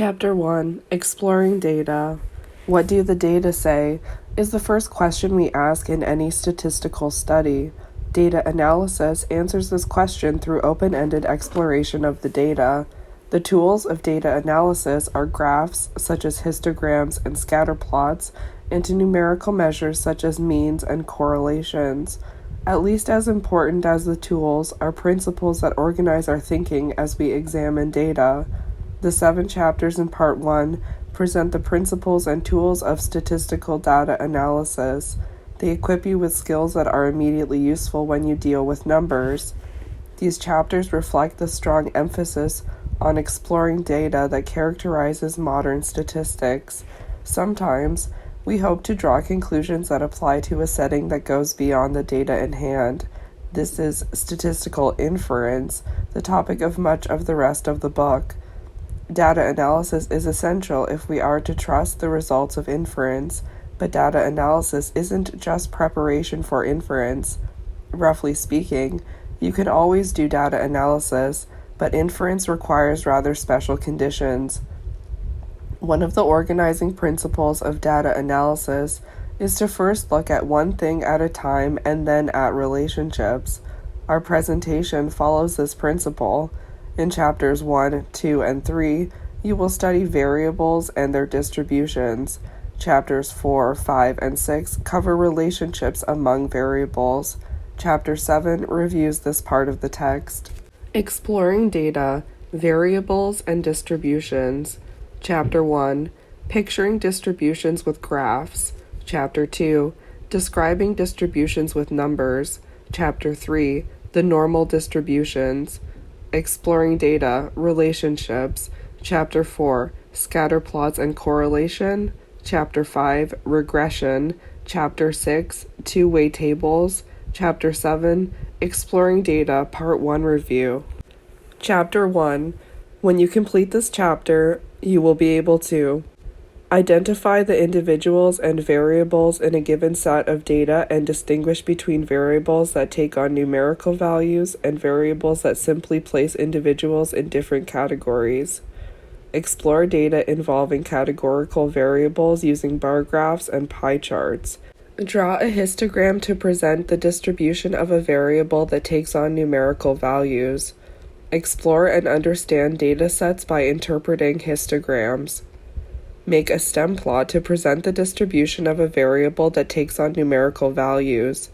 Chapter 1, Exploring Data. What do the data say? Is the first question we ask in any statistical study. Data analysis answers this question through open-ended exploration of the data. The tools of data analysis are graphs, such as histograms and scatter plots, and numerical measures such as means and correlations. At least as important as the tools are principles that organize our thinking as we examine data. The 7 chapters in Part 1 present the principles and tools of statistical data analysis. They equip you with skills that are immediately useful when you deal with numbers. These chapters reflect the strong emphasis on exploring data that characterizes modern statistics. Sometimes, we hope to draw conclusions that apply to a setting that goes beyond the data in hand. This is statistical inference, the topic of much of the rest of the book. Data analysis is essential if we are to trust the results of inference, but data analysis isn't just preparation for inference. Roughly speaking, you can always do data analysis, but inference requires rather special conditions. One of the organizing principles of data analysis is to first look at one thing at a time and then at relationships. Our presentation follows this principle. In chapters 1, 2, and 3, you will study variables and their distributions. Chapters 4, 5, and 6 cover relationships among variables. Chapter 7 reviews this part of the text. Exploring data, variables, and distributions. Chapter 1, Picturing distributions with graphs. Chapter 2, Describing distributions with numbers. Chapter 3, The normal distributions. Exploring data, relationships. Chapter 4, Scatter plots and correlation. Chapter 5, Regression. Chapter 6, Two-way tables. Chapter 7, Exploring data, Part 1 review. Chapter 1. When you complete this chapter, you will be able to identify the individuals and variables in a given set of data and distinguish between variables that take on numerical values and variables that simply place individuals in different categories. Explore data involving categorical variables using bar graphs and pie charts. Draw a histogram to present the distribution of a variable that takes on numerical values. Explore and understand data sets by interpreting histograms. Make a stem plot to present the distribution of a variable that takes on numerical values.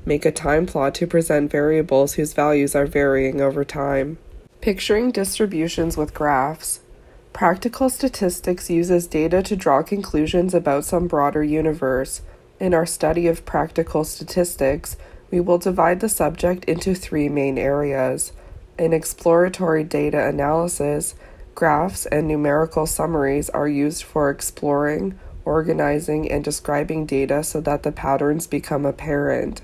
Make a time plot to present variables whose values are varying over time. Picturing distributions with graphs. Practical statistics uses data to draw conclusions about some broader universe. In our study of practical statistics, we will divide the subject into 3 main areas. In exploratory data analysis, graphs and numerical summaries are used for exploring, organizing, and describing data so that the patterns become apparent.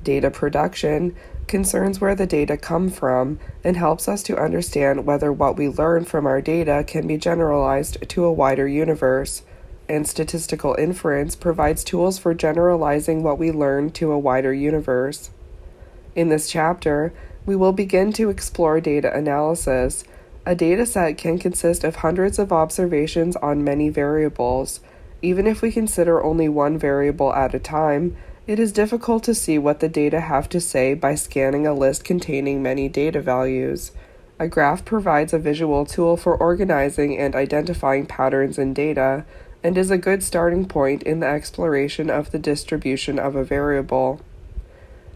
Data production concerns where the data come from and helps us to understand whether what we learn from our data can be generalized to a wider universe. And statistical inference provides tools for generalizing what we learn to a wider universe. In this chapter, we will begin to explore data analysis. A data set can consist of hundreds of observations on many variables. Even if we consider only one variable at a time, it is difficult to see what the data have to say by scanning a list containing many data values. A graph provides a visual tool for organizing and identifying patterns in data, and is a good starting point in the exploration of the distribution of a variable.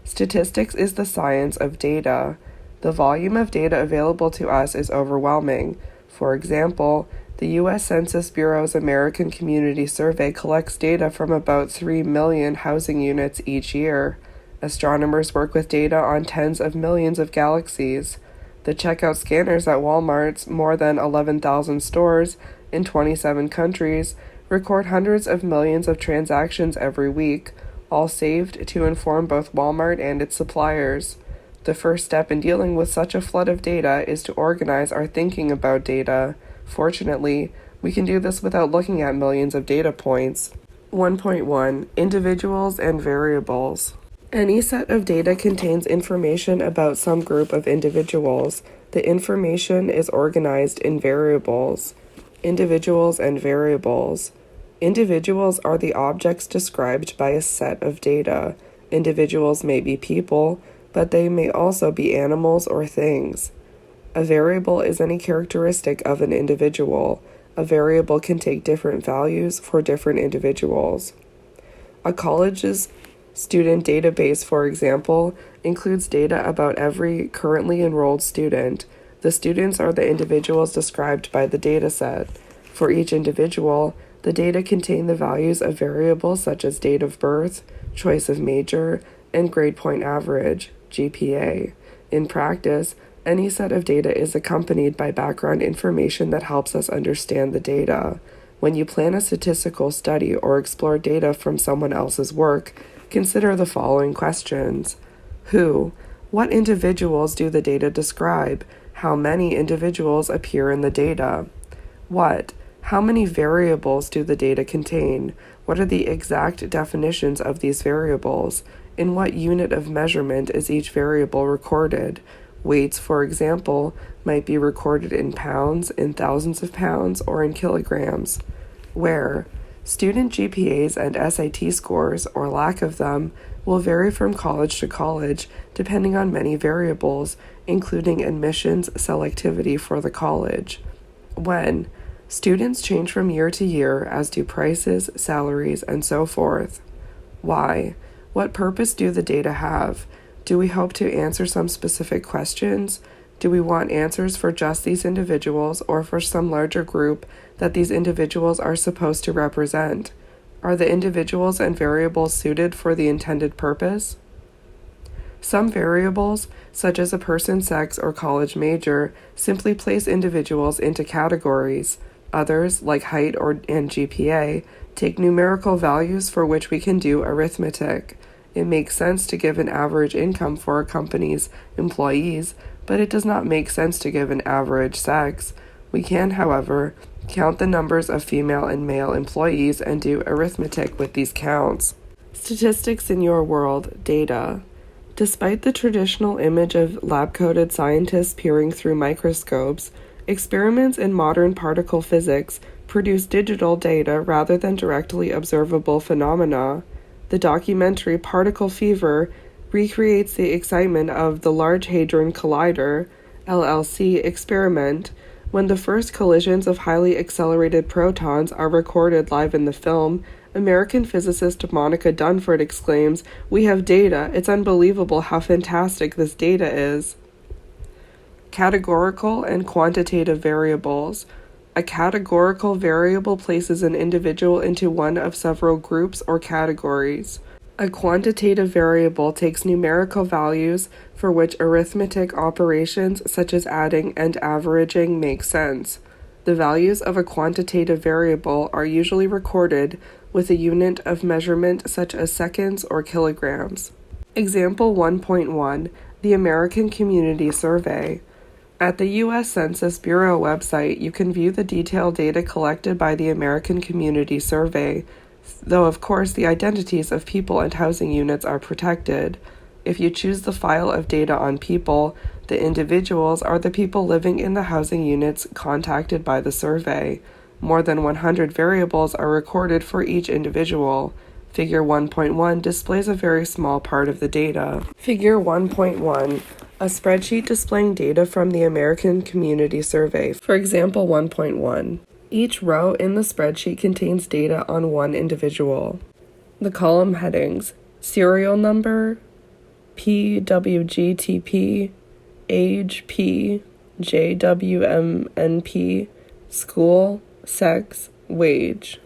Statistics is the science of data. The volume of data available to us is overwhelming. For example, the U.S. Census Bureau's American Community Survey collects data from about 3 million housing units each year. Astronomers work with data on tens of millions of galaxies. The checkout scanners at Walmart's more than 11,000 stores in 27 countries record hundreds of millions of transactions every week, all saved to inform both Walmart and its suppliers. The first step in dealing with such a flood of data is to organize our thinking about data. Fortunately, we can do this without looking at millions of data points. 1.1 Individuals and variables. Any set of data contains information about some group of individuals. The information is organized in variables. Individuals and variables. Individuals are the objects described by a set of data. Individuals may be people, but they may also be animals or things. A variable is any characteristic of an individual. A variable can take different values for different individuals. A college's student database, for example, includes data about every currently enrolled student. The students are the individuals described by the dataset. For each individual, the data contain the values of variables such as date of birth, choice of major, and grade point average, GPA. In practice, any set of data is accompanied by background information that helps us understand the data. When you plan a statistical study or explore data from someone else's work, consider the following questions. Who? What individuals do the data describe? How many individuals appear in the data? What? How many variables do the data contain? What are the exact definitions of these variables? In what unit of measurement is each variable recorded? Weights, for example, might be recorded in pounds, in thousands of pounds, or in kilograms. Where? Student GPAs and SAT scores, or lack of them, will vary from college to college depending on many variables, including admissions selectivity for the college. When? Students change from year to year, as do prices, salaries, and so forth. Why? What purpose do the data have? Do we hope to answer some specific questions? Do we want answers for just these individuals or for some larger group that these individuals are supposed to represent? Are the individuals and variables suited for the intended purpose? Some variables, such as a person's sex or college major, simply place individuals into categories. Others, like height and GPA, take numerical values for which we can do arithmetic. It makes sense to give an average income for a company's employees, but it does not make sense to give an average sex. We can, however, count the numbers of female and male employees and do arithmetic with these counts. Statistics in your world, data. Despite the traditional image of lab-coated scientists peering through microscopes, experiments in modern particle physics produce digital data rather than directly observable phenomena. The documentary Particle Fever recreates the excitement of the Large Hadron Collider (LLC) experiment when the first collisions of highly accelerated protons are recorded live in the film. American physicist Monica Dunford exclaims, "We have data. It's unbelievable how fantastic this data is." Categorical and quantitative variables. A categorical variable places an individual into one of several groups or categories. A quantitative variable takes numerical values for which arithmetic operations such as adding and averaging make sense. The values of a quantitative variable are usually recorded with a unit of measurement such as seconds or kilograms. Example 1.1, the American Community Survey. At the U.S. Census Bureau website, you can view the detailed data collected by the American Community Survey, though of course the identities of people and housing units are protected. If you choose the file of data on people, the individuals are the people living in the housing units contacted by the survey. More than 100 variables are recorded for each individual. Figure 1.1 displays a very small part of the data. Figure 1.1, a spreadsheet displaying data from the American Community Survey. For example 1.1. Each row in the spreadsheet contains data on one individual. The column headings: serial number, PWGTP, age P, JWMNP, school, sex, wage.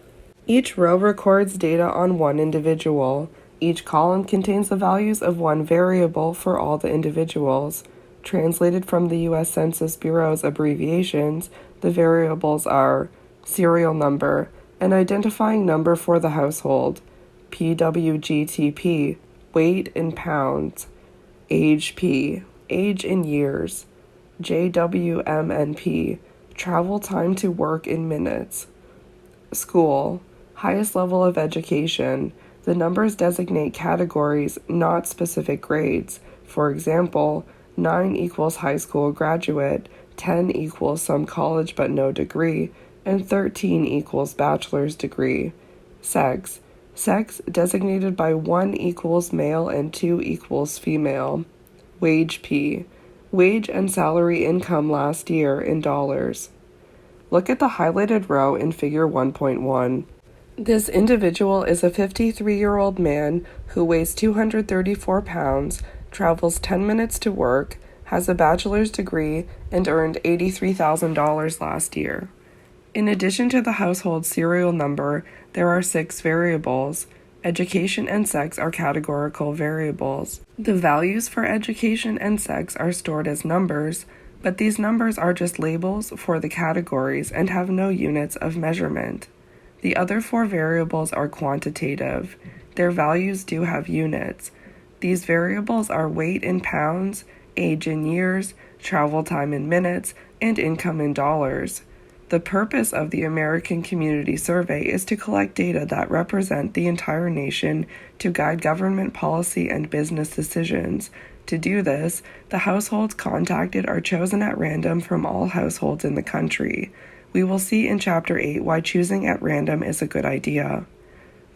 Each row records data on one individual. Each column contains the values of one variable for all the individuals. Translated from the U.S. Census Bureau's abbreviations, the variables are serial number, an identifying number for the household; PWGTP, weight in pounds; age P, age in years; JWMNP, travel time to work in minutes; school, highest level of education. The numbers designate categories, not specific grades. For example, 9 equals high school graduate, 10 equals some college but no degree, and 13 equals bachelor's degree. Sex. Sex designated by 1 equals male and 2 equals female. Wage P. Wage and salary income last year in dollars. Look at the highlighted row in figure 1.1. This individual is a 53-year-old man who weighs 234 pounds, travels 10 minutes to work, has a bachelor's degree, and earned $83,000 last year. In addition to the household serial number, there are 6 variables. Education and sex are categorical variables. The values for education and sex are stored as numbers, but these numbers are just labels for the categories and have no units of measurement. The other 4 variables are quantitative. Their values do have units. These variables are weight in pounds, age in years, travel time in minutes, and income in dollars. The purpose of the American Community Survey is to collect data that represent the entire nation to guide government policy and business decisions. To do this, the households contacted are chosen at random from all households in the country. We will see in Chapter 8 why choosing at random is a good idea.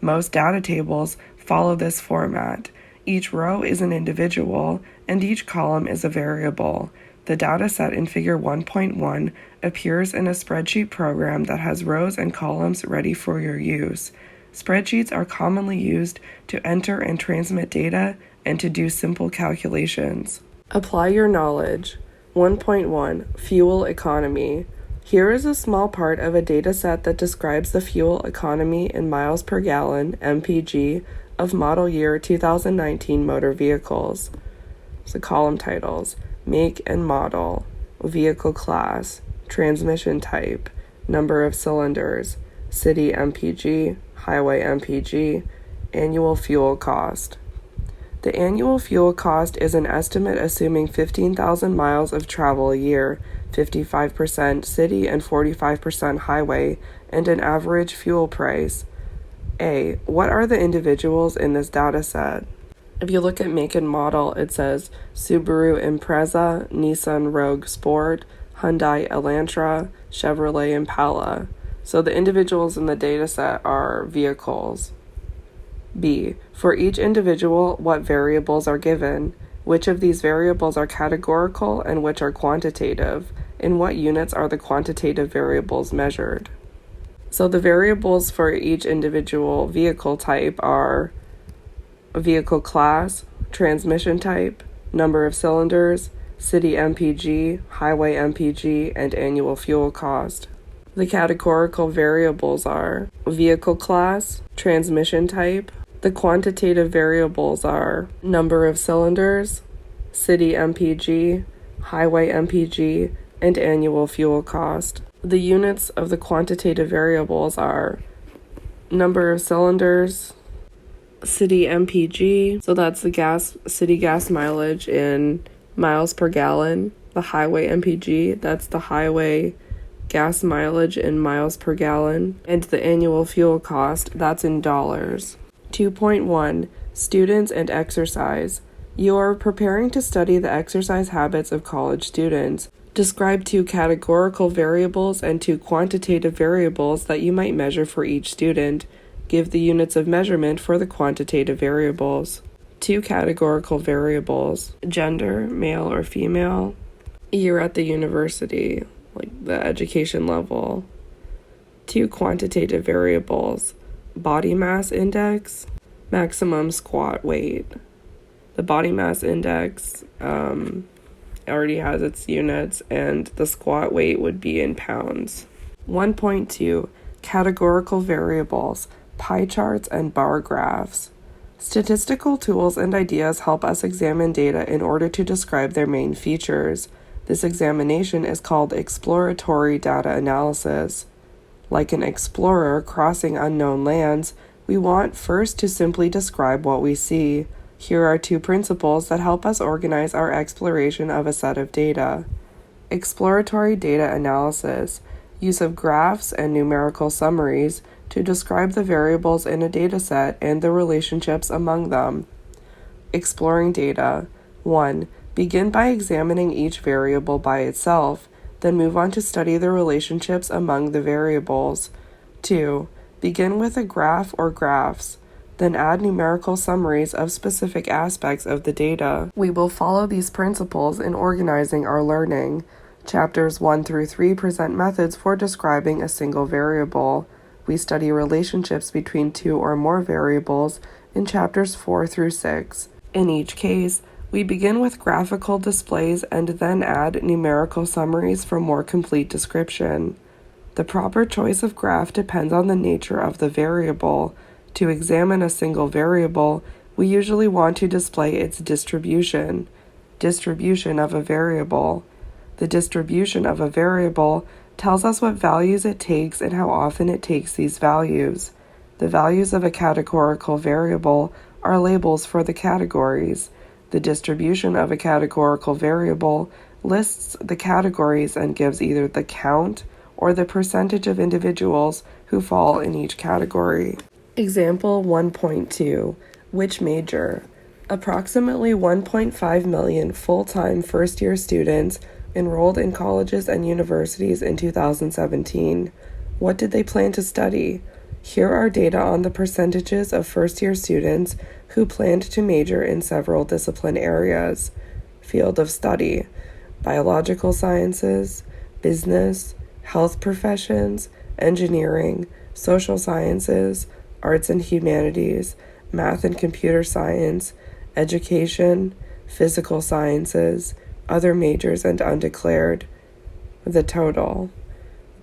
Most data tables follow this format. Each row is an individual, and each column is a variable. The data set in Figure 1.1 appears in a spreadsheet program that has rows and columns ready for your use. Spreadsheets are commonly used to enter and transmit data and to do simple calculations. Apply your knowledge. 1.1 Fuel Economy. Here is a small part of a data set that describes the fuel economy in miles per gallon, MPG, of model year 2019 motor vehicles. So column titles: make and model, vehicle class, transmission type, number of cylinders, city MPG, highway MPG, annual fuel cost. The annual fuel cost is an estimate assuming 15,000 miles of travel a year, 55% city and 45% highway, and an average fuel price. A. What are the individuals in this data set? If you look at make and model, it says Subaru Impreza, Nissan Rogue Sport, Hyundai Elantra, Chevrolet Impala. So the individuals in the data set are vehicles. B. For each individual, what variables are given? Which of these variables are categorical and which are quantitative? In what units are the quantitative variables measured? So the variables for each individual vehicle type are vehicle class, transmission type, number of cylinders, city MPG, highway MPG, and annual fuel cost. The categorical variables are vehicle class, transmission type. The quantitative variables are number of cylinders, city MPG, highway MPG, and annual fuel cost. The units of the quantitative variables are number of cylinders, city MPG, so that's the city gas mileage in miles per gallon. The highway MPG, that's the highway gas mileage in miles per gallon. And the annual fuel cost, that's in dollars. 2.1 Students and exercise. You are preparing to study the exercise habits of college students. Describe 2 categorical variables and 2 quantitative variables that you might measure for each student. Give the units of measurement for the quantitative variables. 2 categorical variables: gender, male or female, year at the university, like the education level. 2 quantitative variables: body mass index, maximum squat weight. The body mass index already has its units, and the squat weight would be in pounds. 1.2 Categorical variables, pie charts and bar graphs. Statistical tools and ideas help us examine data in order to describe their main features. This examination is called exploratory data analysis. Like an explorer crossing unknown lands, we want first to simply describe what we see. Here are 2 principles that help us organize our exploration of a set of data. Exploratory data analysis, use of graphs and numerical summaries to describe the variables in a dataset and the relationships among them. Exploring data. 1. Begin by examining each variable by itself. Then move on to study the relationships among the variables. 2. Begin with a graph or graphs. Then add numerical summaries of specific aspects of the data. We will follow these principles in organizing our learning. Chapters 1 through 3 present methods for describing a single variable. We study relationships between two or more variables in chapters 4 through 6. In each case, we begin with graphical displays and then add numerical summaries for more complete description. The proper choice of graph depends on the nature of the variable. To examine a single variable, we usually want to display its distribution of a variable. The distribution of a variable tells us what values it takes and how often it takes these values. The values of a categorical variable are labels for the categories. The distribution of a categorical variable lists the categories and gives either the count or the percentage of individuals who fall in each category. Example 1.2. Which major? Approximately 1.5 million full-time first-year students enrolled in colleges and universities in 2017. What did they plan to study? Here are data on the percentages of first-year students who planned to major in several discipline areas. Field of study: biological sciences, business, health professions, engineering, social sciences, arts and humanities, math and computer science, education, physical sciences, other majors and undeclared. The total.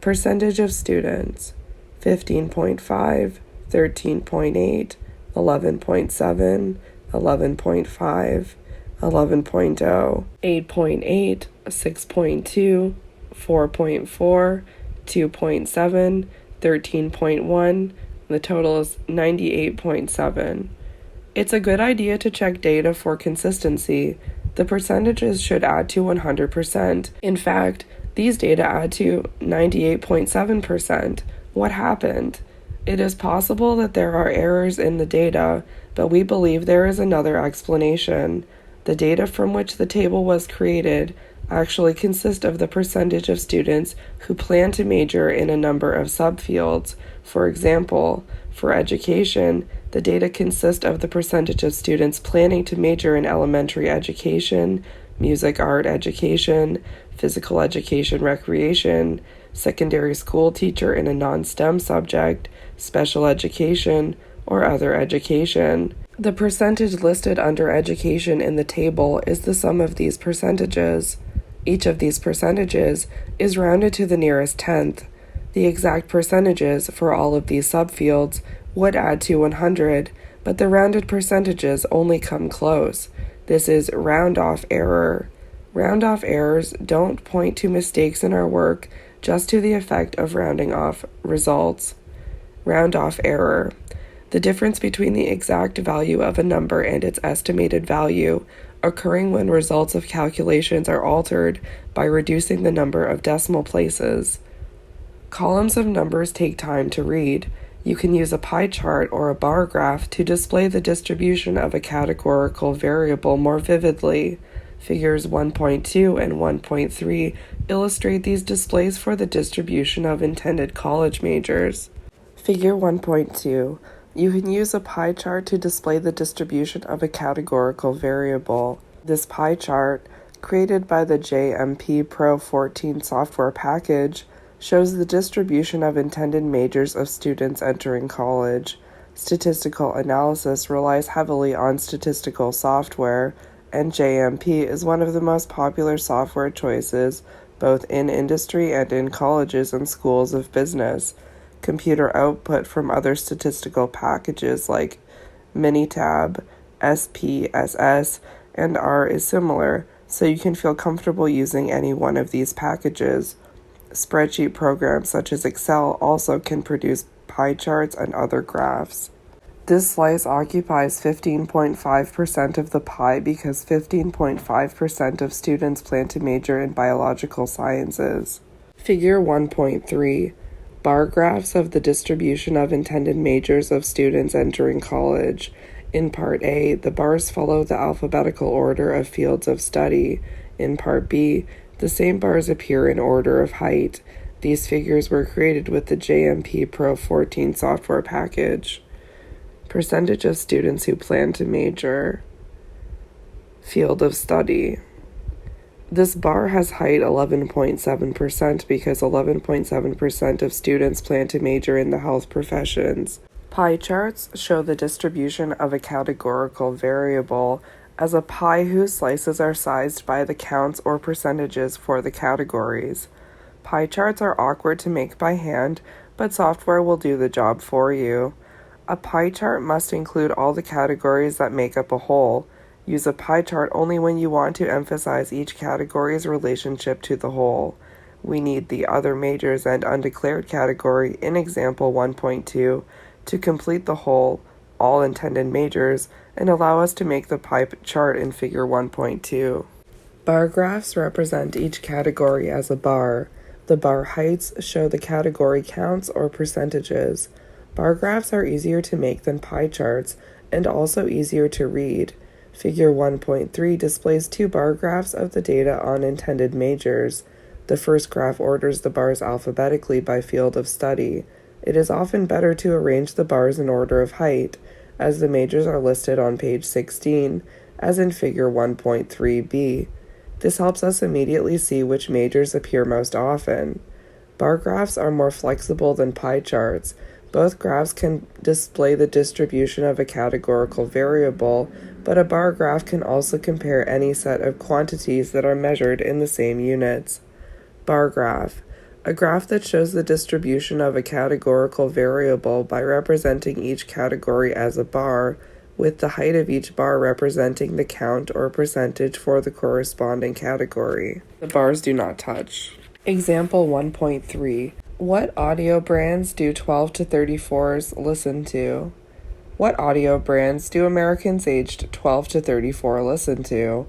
Percentage of students: 15.5, 13.8, 11.7, 11.5, 11.0, 8.8, 6.2, 4.4, 2.7, 13.1. The total is 98.7. It's a good idea to check data for consistency. The percentages should add to 100%. In fact, these data add to 98.7%. What happened? It is possible that there are errors in the data, but we believe there is another explanation. The data from which the table was created actually consist of the percentage of students who plan to major in a number of subfields. For example, for education, the data consist of the percentage of students planning to major in elementary education, music art education, physical education recreation, secondary school teacher in a non-STEM subject, special education, or other education. The percentage listed under education in the table is the sum of these percentages. Each of these percentages is rounded to the nearest tenth. The exact percentages for all of these subfields would add to 100, but the rounded percentages only come close. This is round-off error. Round-off errors don't point to mistakes in our work, just to the effect of rounding off results. Round-off error: the difference between the exact value of a number and its estimated value, occurring when results of calculations are altered by reducing the number of decimal places. Columns of numbers take time to read. You can use a pie chart or a bar graph to display the distribution of a categorical variable more vividly. Figures 1.2 and 1.3 illustrate these displays for the distribution of intended college majors. Figure 1.2. You can use a pie chart to display the distribution of a categorical variable. This pie chart, created by the JMP Pro 14 software package, shows the distribution of intended majors of students entering college. Statistical analysis relies heavily on statistical software, and JMP is one of the most popular software choices both in industry and in colleges and schools of business. Computer output from other statistical packages like Minitab, SPSS, and R is similar, so you can feel comfortable using any one of these packages. Spreadsheet programs such as Excel also can produce pie charts and other graphs. This slice occupies 15.5% of the pie because 15.5% of students plan to major in biological sciences. Figure 1.3. Bar graphs of the distribution of intended majors of students entering college. In Part A, the bars follow the alphabetical order of fields of study. In Part B, The same bars appear in order of height. These figures were created with the JMP Pro 14 software package. Percentage of students who plan to major. Field of study. This bar has height 11.7% because 11.7% of students plan to major in the health professions. Pie charts show the distribution of a categorical variable as a pie whose slices are sized by the counts or percentages for the categories. Pie charts are awkward to make by hand, but software will do the job for you. A pie chart must include all the categories that make up a whole. Use a pie chart only when you want to emphasize each category's relationship to the whole. We need the other majors and undeclared category in example 1.2 to complete the whole, all intended majors, and allow us to make the pie chart in figure 1.2. Bar graphs represent each category as a bar. The bar heights show the category counts or percentages. Bar graphs are easier to make than pie charts and also easier to read. Figure 1.3 displays two bar graphs of the data on intended majors. The first graph orders the bars alphabetically by field of study. It is often better to arrange the bars in order of height, as the majors are listed on page 16, as in figure 1.3b. This helps us immediately see which majors appear most often. Bar graphs are more flexible than pie charts. Both graphs can display the distribution of a categorical variable, but a bar graph can also compare any set of quantities that are measured in the same units. Bar graph. A graph that shows the distribution of a categorical variable by representing each category as a bar, with the height of each bar representing the count or percentage for the corresponding category. The bars do not touch. Example 1.3. What audio brands do 12 to 34s listen to? What audio brands do Americans aged 12 to 34 listen to?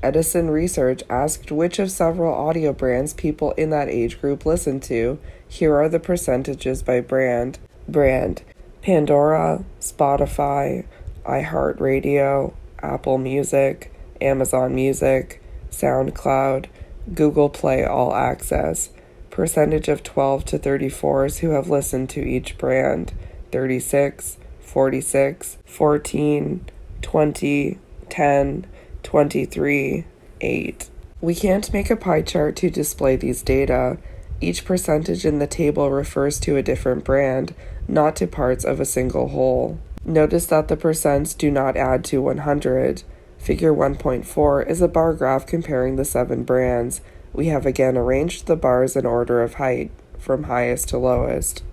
Edison Research asked which of several audio brands people in that age group listen to. Here are the percentages by brand. Brand: Pandora, Spotify, iHeartRadio, Apple Music, Amazon Music, SoundCloud, Google Play All Access. Percentage of 12 to 34s who have listened to each brand: 36, 46, 14, 20, 10, 23, 8. We can't make a pie chart to display these data. Each percentage in the table refers to a different brand, not to parts of a single whole. Notice that the percents do not add to 100. Figure 1.4 is a bar graph comparing the 7 brands. We have again arranged the bars in order of height, from highest to lowest.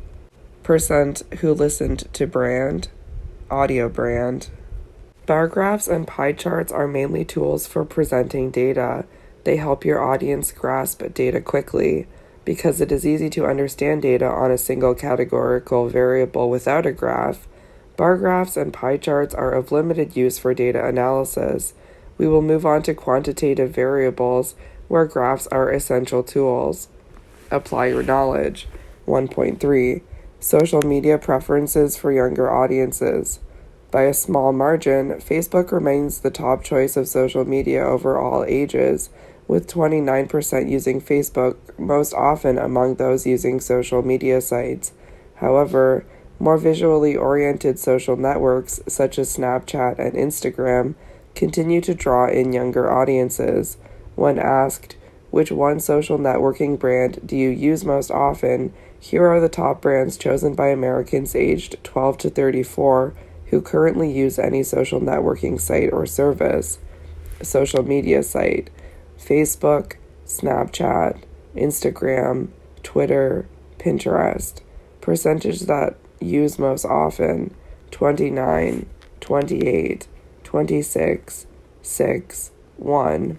Percent who listened to brand, audio brand. Bar graphs and pie charts are mainly tools for presenting data. They help your audience grasp data quickly. Because it is easy to understand data on a single categorical variable without a graph, bar graphs and pie charts are of limited use for data analysis. We will move on to quantitative variables, where graphs are essential tools. Apply your knowledge. 1.3. Social media preferences for younger audiences. By a small margin, Facebook remains the top choice of social media over all ages, with 29% using Facebook most often among those using social media sites. However, more visually oriented social networks such as Snapchat and Instagram continue to draw in younger audiences. When asked, which one social networking brand do you use most often, here are the top brands chosen by Americans aged 12 to 34 who currently use any social networking site or service. Social media site: Facebook, Snapchat, Instagram, Twitter, Pinterest. Percentage that use most often: 29, 28, 26, 6, 1.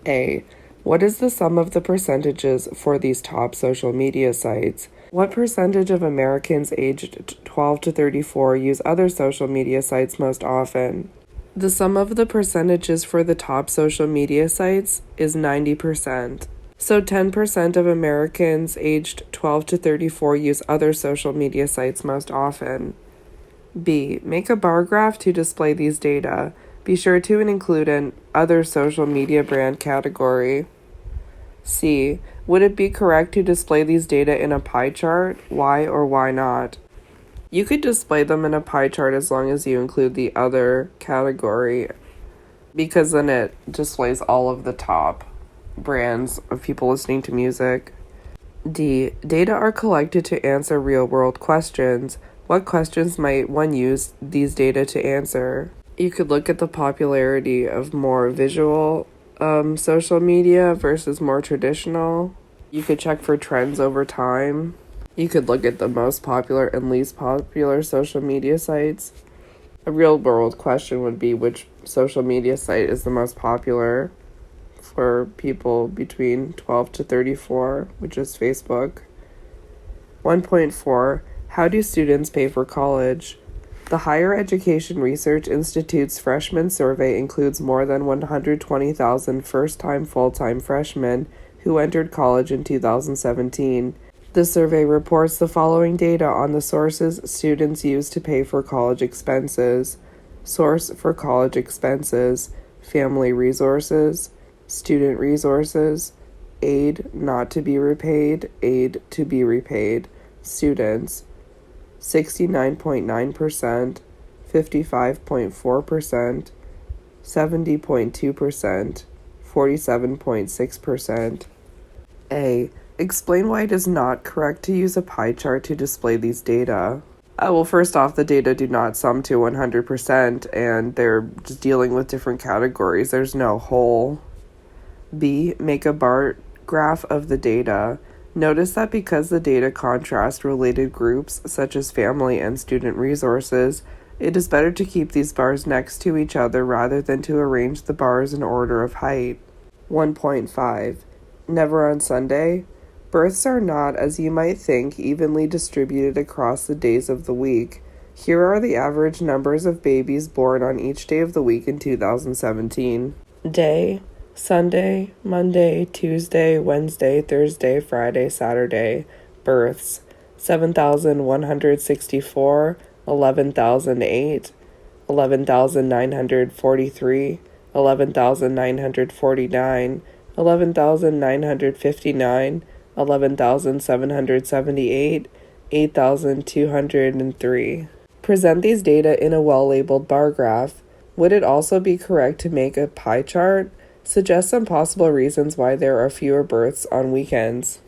A. What is the sum of the percentages for these top social media sites? What percentage of Americans aged 12 to 34 use other social media sites most often? The sum of the percentages for the top social media sites is 90%. So 10% of Americans aged 12 to 34 use other social media sites most often. B. Make a bar graph to display these data. Be sure to include an other social media brand category. C. Would it be correct to display these data in a pie chart? Why or why not? You could display them in a pie chart as long as you include the other category, because then it displays all of the top brands of people listening to music. D. Data are collected to answer real-world questions. What questions might one use these data to answer? You could look at the popularity of more visual social media versus more traditional. You could check for trends over time. You could look at the most popular and least popular social media sites. A real-world question would be which social media site is the most popular for people between 12 to 34, which is Facebook. 1.4. How do students pay for college? The Higher Education Research Institute's freshman survey includes more than 120,000 first-time full-time freshmen who entered college in 2017. The survey reports the following data on the sources students use to pay for college expenses. Source for college expenses: family resources, student resources, aid not to be repaid, aid to be repaid, students. 69.9%, 55.4%, 70.2%, 47.6%. A. Explain why it is not correct to use a pie chart to display these data. Well, first off, the data do not sum to 100%, and they're just dealing with different categories. There's no whole. B. Make a bar graph of the data. Notice that because the data contrast related groups, such as family and student resources, it is better to keep these bars next to each other rather than to arrange the bars in order of height. 1.5. Never on Sunday. Births are not, as you might think, evenly distributed across the days of the week. Here are the average numbers of babies born on each day of the week in 2017. Day: Sunday, Monday, Tuesday, Wednesday, Thursday, Friday, Saturday. Births: 7,164, 11,008, 11,943, 11,949, 11,959, 11,778, 8,203. Present these data in a well-labeled bar graph. Would it also be correct to make a pie chart? Suggest some possible reasons why there are fewer births on weekends.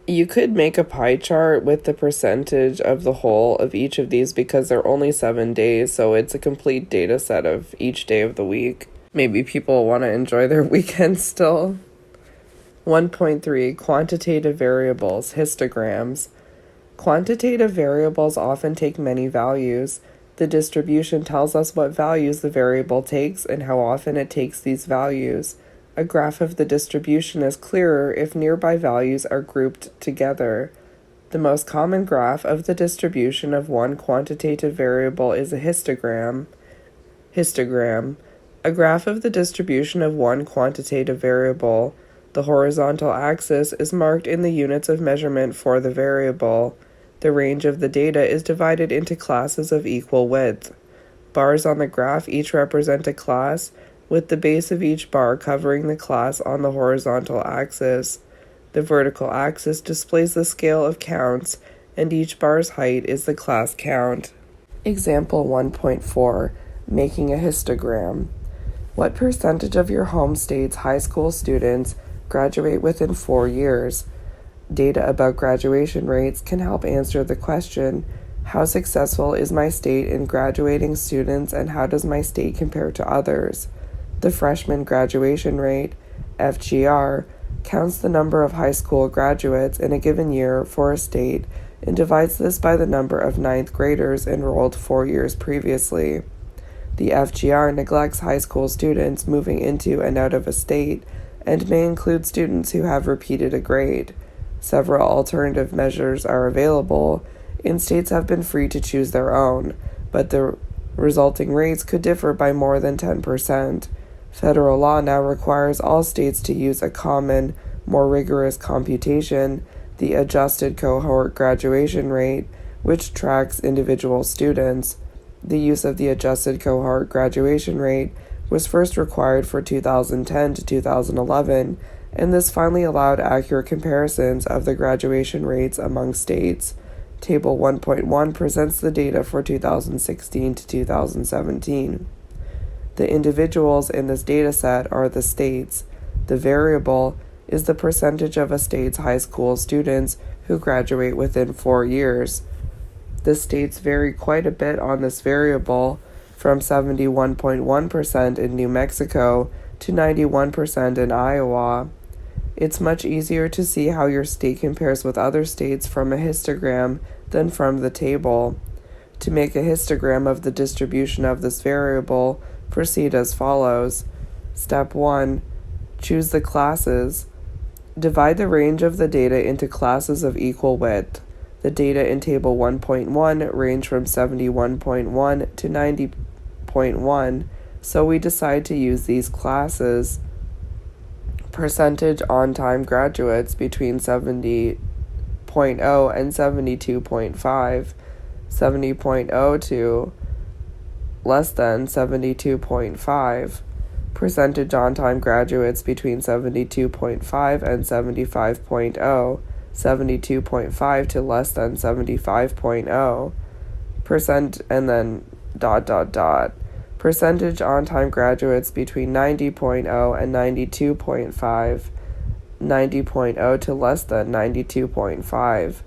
You could make a pie chart with the percentage of the whole of each of these because there are only 7 days, so it's a complete data set of each day of the week. Maybe people want to enjoy their weekends still. 1.3. Quantitative variables, histograms. Quantitative variables often take many values. The distribution tells us what values the variable takes and how often it takes these values. A graph of the distribution is clearer if nearby values are grouped together. The most common graph of the distribution of one quantitative variable is a histogram. Histogram. A graph of the distribution of one quantitative variable. The horizontal axis is marked in the units of measurement for the variable. The range of the data is divided into classes of equal width. Bars on the graph each represent a class, with the base of each bar covering the class on the horizontal axis. The vertical axis displays the scale of counts, and each bar's height is the class count. Example 1.4. Making a histogram. What percentage of your home state's high school students graduate within 4 years? Data about graduation rates can help answer the question, how successful is my state in graduating students and how does my state compare to others? The freshman graduation rate, FGR, counts the number of high school graduates in a given year for a state and divides this by the number of ninth graders enrolled 4 years previously. The FGR neglects high school students moving into and out of a state and may include students who have repeated a grade. Several alternative measures are available, and states have been free to choose their own, but the resulting rates could differ by more than 10%. Federal law now requires all states to use a common, more rigorous computation, the adjusted cohort graduation rate, which tracks individual students. The use of the adjusted cohort graduation rate was first required for 2010 to 2011, and this finally allowed accurate comparisons of the graduation rates among states. Table 1.1 presents the data for 2016 to 2017. The individuals in this dataset are the states. The variable is the percentage of a state's high school students who graduate within 4 years. The states vary quite a bit on this variable, from 71.1% in New Mexico to 91% in Iowa. It's much easier to see how your state compares with other states from a histogram than from the table. To make a histogram of the distribution of this variable, proceed as follows. Step 1. Choose the classes. Divide the range of the data into classes of equal width. The data in Table 1.1 range from 71.1 to 90.1, so we decide to use these classes. Percentage on-time graduates between 70.0 and 72.5, 70.0 to less than 72.5. Percentage on-time graduates between 72.5 and 75.0, 72.5 to less than 75.0. Percent and then ... Percentage on-time graduates between 90.0 and 92.5, 90.0 to less than 92.5.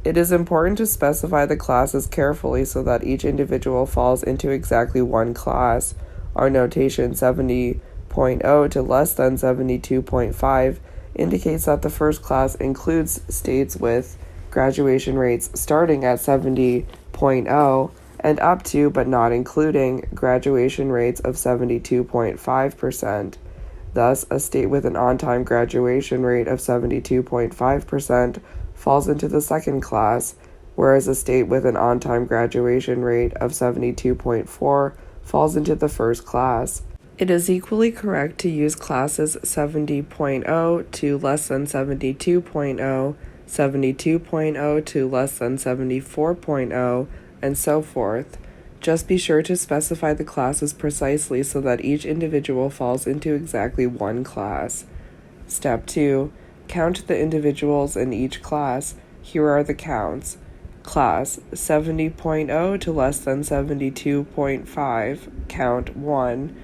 It is important to specify the classes carefully so that each individual falls into exactly one class. Our notation 70.0 to less than 72.5 indicates that the first class includes states with graduation rates starting at 70.0 and up to, but not including, graduation rates of 72.5%. Thus, a state with an on-time graduation rate of 72.5% falls into the second class, whereas a state with an on-time graduation rate of 72.4% falls into the first class. It is equally correct to use classes 70.0 to less than 72.0, 72.0 to less than 74.0, and so forth. Just be sure to specify the classes precisely so that each individual falls into exactly one class. Step 2. Count the individuals in each class. Here are the counts. Class 70.0 to less than 72.5, count 1.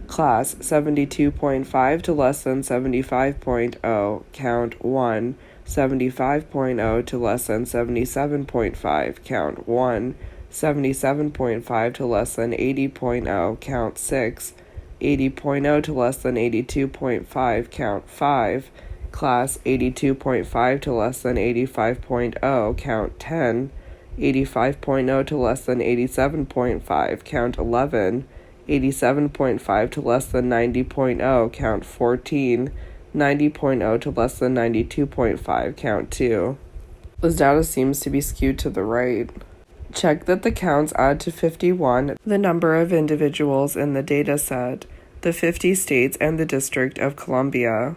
Class 72.5 to less than 75.0, count 1. 75.0 to less than 77.5, count 1. 77.5 to less than 80.0, count 6. 80.0 to less than 82.5, count 5. Class 82.5 to less than 85.0, count 10. 85.0 to less than 87.5, count 11. 87.5 to less than 90.0, count 14. 90.0 to less than 92.5, count 2. This data seems to be skewed to the right. Check that the counts add to 51, the number of individuals in the data set, the 50 states, and the District of Columbia.